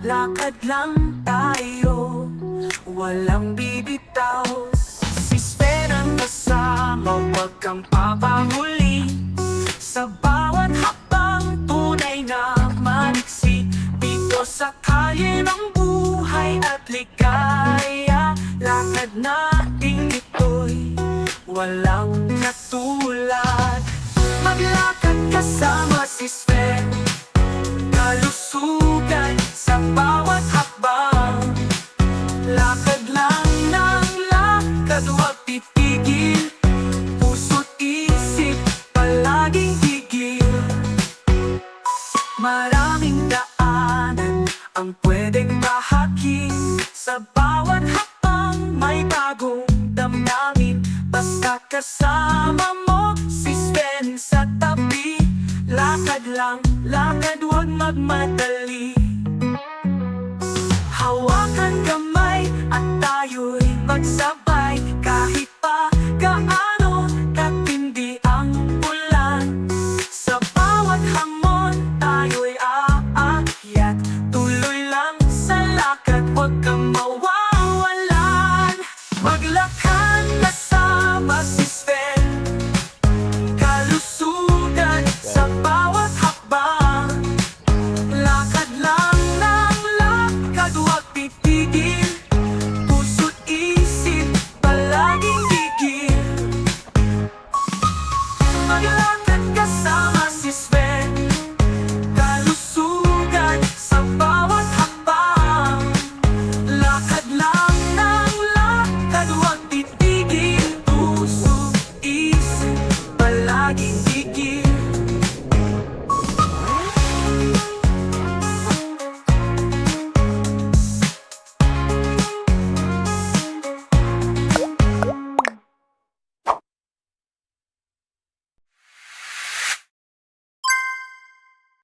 lakad lang tayo, walang bibitaw. Si Sven ang kasama, wag kang papahuli. Sa bawat hakbang, tunay na maniksi. Dito sa kalye ng buhay at ligaya, lakad nating ito'y walang katulad. Maglakad kasama si Sven, kalusugan sa bawat hakbang. Lakad lang ng lakad, huwag titigil. Puso't isip, palaging higil. Maraming daanan ang pwedeng mahaking. Sa bawat hakbang may bagong damdamin. Basta kasama mo si Sven sa tabi. Lakad lang, lakad, huwag magmadali.